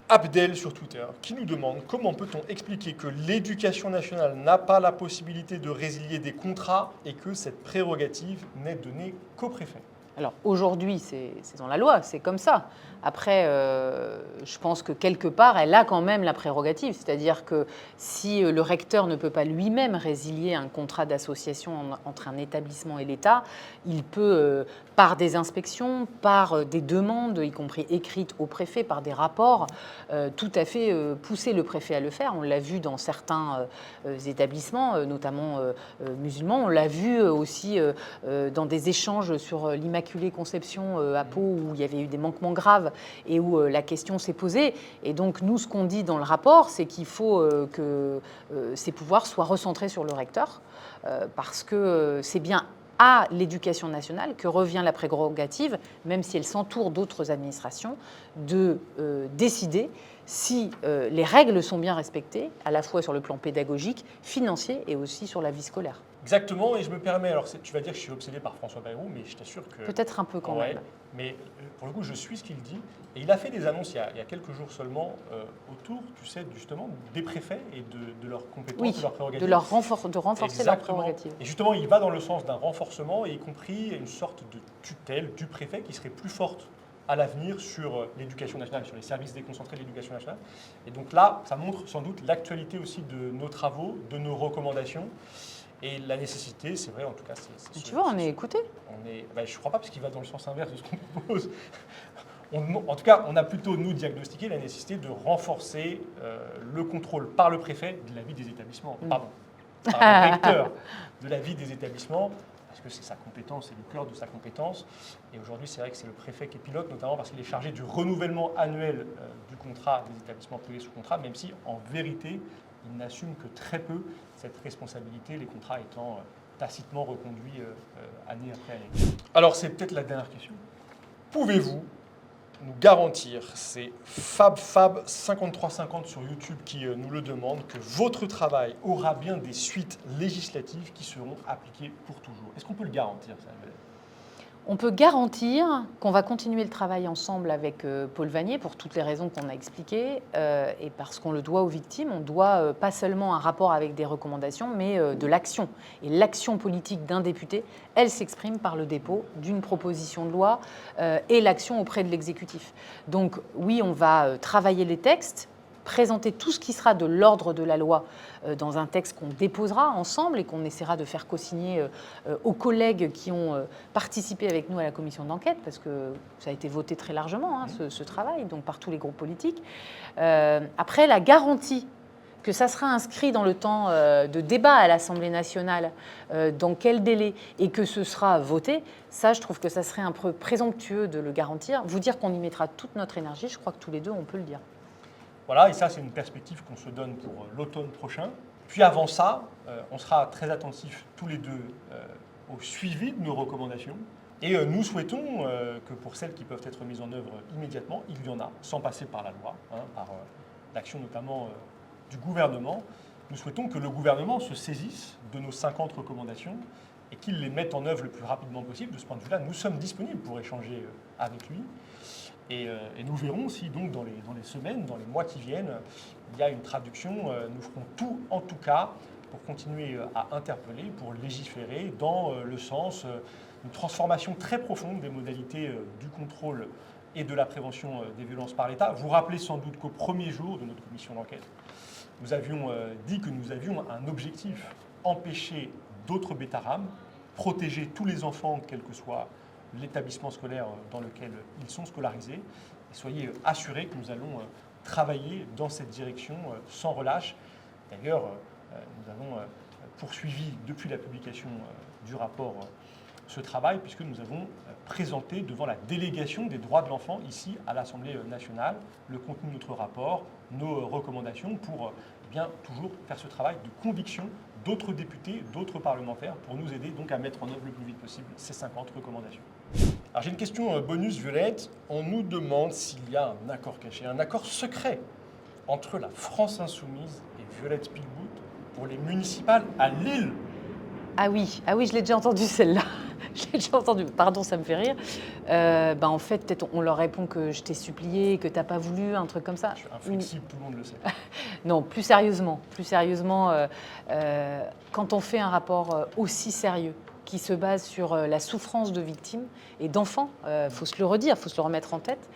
Abdel sur Twitter qui nous demande comment peut-on expliquer que l'éducation nationale n'a pas la possibilité de résilier des contrats et que cette prérogative n'est donnée qu'au préfet. Alors aujourd'hui, c'est dans la loi, c'est comme ça. Après, je pense que quelque part, elle a quand même la prérogative. C'est-à-dire que si le recteur ne peut pas lui-même résilier un contrat d'association entre un établissement et l'État, il peut, par des inspections, par des demandes, y compris écrites au préfet, par des rapports, tout à fait pousser le préfet à le faire. On l'a vu dans certains établissements, notamment musulmans. On l'a vu aussi dans des échanges sur l'Immaculée Conception à Pau, où il y avait eu des manquements graves et où la question s'est posée. Et donc, nous, ce qu'on dit dans le rapport, c'est qu'il faut que ces pouvoirs soient recentrés sur le recteur, parce que c'est bien à l'éducation nationale que revient la prérogative, même si elle s'entoure d'autres administrations, de décider si les règles sont bien respectées, à la fois sur le plan pédagogique, financier et aussi sur la vie scolaire. Exactement, et je me permets, alors tu vas dire que je suis obsédé par François Bayrou, mais je t'assure que... Peut-être un peu quand même. Mais pour le coup, je suis ce qu'il dit. Et il a fait des annonces il y a quelques jours seulement autour, tu sais, justement, des préfets et de leurs compétences, de leurs prérogatives. De renforcer leurs prérogatives. Et justement, il va dans le sens d'un renforcement, et y compris une sorte de tutelle du préfet qui serait plus forte à l'avenir sur l'éducation nationale, sur les services déconcentrés de l'éducation nationale. Et donc là, ça montre sans doute l'actualité aussi de nos travaux, de nos recommandations. Et la nécessité, c'est vrai, en tout cas, tu vois, on est écouté. Je ne crois pas, parce qu'il va dans le sens inverse de ce qu'on propose. En tout cas, on a plutôt, nous, diagnostiqué la nécessité de renforcer le contrôle par le préfet de la vie des établissements. Pardon, par le recteur de la vie des établissements, parce que c'est sa compétence, c'est le cœur de sa compétence. Et aujourd'hui, c'est vrai que c'est le préfet qui est pilote, notamment parce qu'il est chargé du renouvellement annuel du contrat des établissements privés sous contrat, même si, en vérité, il n'assume que très peu cette responsabilité, les contrats étant tacitement reconduits année après année. Alors, c'est peut-être la dernière question. Pouvez-vous nous garantir, c'est FabFab5350 sur YouTube qui nous le demande, que votre travail aura bien des suites législatives qui seront appliquées pour toujours? Est-ce qu'on peut le garantir, ça? On peut garantir qu'on va continuer le travail ensemble avec Paul Vannier pour toutes les raisons qu'on a expliquées et parce qu'on le doit aux victimes. On doit pas seulement un rapport avec des recommandations, mais de l'action. Et l'action politique d'un député, elle s'exprime par le dépôt d'une proposition de loi et l'action auprès de l'exécutif. Donc oui, on va travailler les textes, présenter tout ce qui sera de l'ordre de la loi dans un texte qu'on déposera ensemble et qu'on essaiera de faire co-signer aux collègues qui ont participé avec nous à la commission d'enquête, parce que ça a été voté très largement, ce travail, donc par tous les groupes politiques. Après, la garantie que ça sera inscrit dans le temps de débat à l'Assemblée nationale, dans quel délai, et que ce sera voté, ça, je trouve que ça serait un peu présomptueux de le garantir. Vous dire qu'on y mettra toute notre énergie, je crois que tous les deux, on peut le dire. Voilà, et ça, c'est une perspective qu'on se donne pour l'automne prochain. Puis avant ça, on sera très attentifs tous les deux au suivi de nos recommandations. Et nous souhaitons que pour celles qui peuvent être mises en œuvre immédiatement, il y en a, sans passer par la loi, par l'action notamment du gouvernement. Nous souhaitons que le gouvernement se saisisse de nos 50 recommandations et qu'il les mette en œuvre le plus rapidement possible. De ce point de vue-là, nous sommes disponibles pour échanger avec lui. Et nous verrons si donc dans les semaines, dans les mois qui viennent, il y a une traduction. Nous ferons tout, en tout cas, pour continuer à interpeller, pour légiférer dans le sens d'une transformation très profonde des modalités du contrôle et de la prévention des violences par l'État. Vous vous rappelez sans doute qu'au premier jour de notre commission d'enquête, nous avions dit que nous avions un objectif: empêcher d'autres bêta-rames, protéger tous les enfants, quel que soit l'établissement scolaire dans lequel ils sont scolarisés. Et soyez assurés que nous allons travailler dans cette direction sans relâche. D'ailleurs, nous avons poursuivi depuis la publication du rapport ce travail puisque nous avons présenté devant la délégation des droits de l'enfant ici à l'Assemblée nationale le contenu de notre rapport, nos recommandations pour bien toujours faire ce travail de conviction d'autres députés, d'autres parlementaires pour nous aider donc à mettre en œuvre le plus vite possible ces 50 recommandations. Alors j'ai une question bonus, Violette. On nous demande s'il y a un accord caché, un accord secret entre la France Insoumise et Violette Spilbout pour les municipales à Lille. Ah oui, je l'ai déjà entendu celle-là. Je l'ai déjà entendu. Pardon, ça me fait rire. En fait, peut-être on leur répond que je t'ai supplié, que t'as pas voulu, un truc comme ça. Je suis inflexible, tout le monde le sait. Non, plus sérieusement, quand on fait un rapport aussi sérieux, qui se base sur la souffrance de victimes et d'enfants, faut se le redire, faut se le remettre en tête.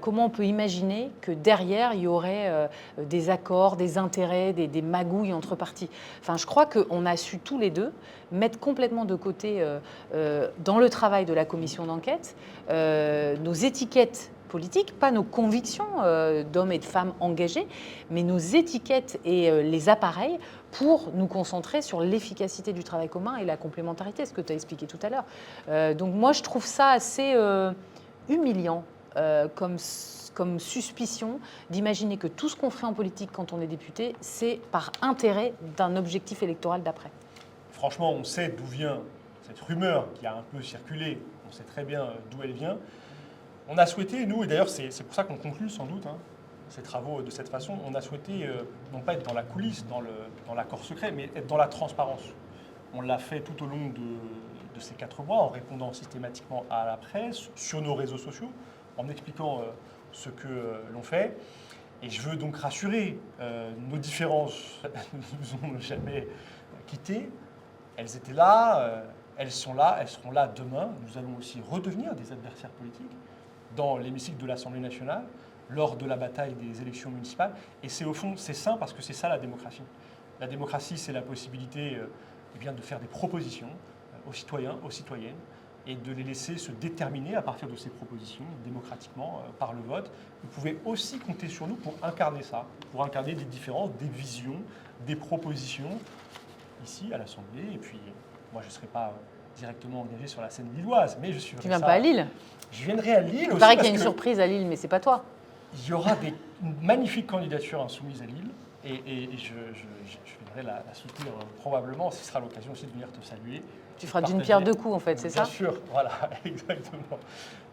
Comment on peut imaginer que derrière, il y aurait des accords, des intérêts, des magouilles entre parties. Enfin, je crois qu'on a su tous les deux mettre complètement de côté, dans le travail de la commission d'enquête, nos étiquettes politiques, pas nos convictions d'hommes et de femmes engagés, mais nos étiquettes et les appareils pour nous concentrer sur l'efficacité du travail commun et la complémentarité, ce que tu as expliqué tout à l'heure. Donc moi, je trouve ça assez humiliant comme suspicion d'imaginer que tout ce qu'on fait en politique quand on est député, c'est par intérêt d'un objectif électoral d'après. Franchement, on sait d'où vient cette rumeur qui a un peu circulé, on sait très bien d'où elle vient. On a souhaité, nous, et d'ailleurs c'est pour ça qu'on conclut sans doute ces travaux de cette façon, on a souhaité non pas être dans la coulisse, dans l'accord secret, mais être dans la transparence. On l'a fait tout au long de ces 4 mois en répondant systématiquement à la presse, sur nos réseaux sociaux, en expliquant ce que l'on fait. Et je veux donc rassurer, nos différences ne nous ont jamais quittés. Elles étaient là, elles sont là, elles seront là demain. Nous allons aussi redevenir des adversaires politiques dans l'hémicycle de l'Assemblée nationale, lors de la bataille des élections municipales. Et c'est au fond, c'est sain parce que c'est ça la démocratie. La démocratie, c'est la possibilité de faire des propositions aux citoyens, aux citoyennes, et de les laisser se déterminer à partir de ces propositions, démocratiquement, par le vote. Vous pouvez aussi compter sur nous pour incarner ça, pour incarner des différences, des visions, des propositions, ici, à l'Assemblée. Et puis, moi, je ne serai pas directement engagé sur la scène lilloise, mais je suivrai ça. Tu ne viens pas à Lille? Je viendrai à Lille aussi. Il paraît qu'il y a une surprise à Lille, mais ce n'est pas toi. Il y aura une magnifique candidature insoumise à Lille et je viendrai la soutenir probablement. Ce sera l'occasion aussi de venir te saluer. Tu feras d'une pierre deux coups en fait, c'est ça? Bien sûr, voilà, exactement.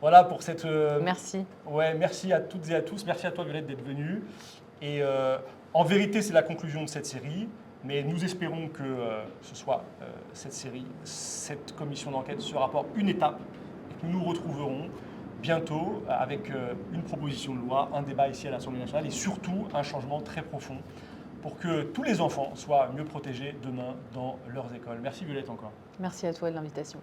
Voilà pour cette... Merci. Ouais, merci à toutes et à tous. Merci à toi Violette d'être venue. Et en vérité, c'est la conclusion de cette série. Mais nous espérons que ce soit cette série, cette commission d'enquête, ce rapport, une étape. Et que nous nous retrouverons bientôt avec une proposition de loi, un débat ici à l'Assemblée nationale et surtout un changement très profond pour que tous les enfants soient mieux protégés demain dans leurs écoles. Merci Violette encore. Merci à toi de l'invitation.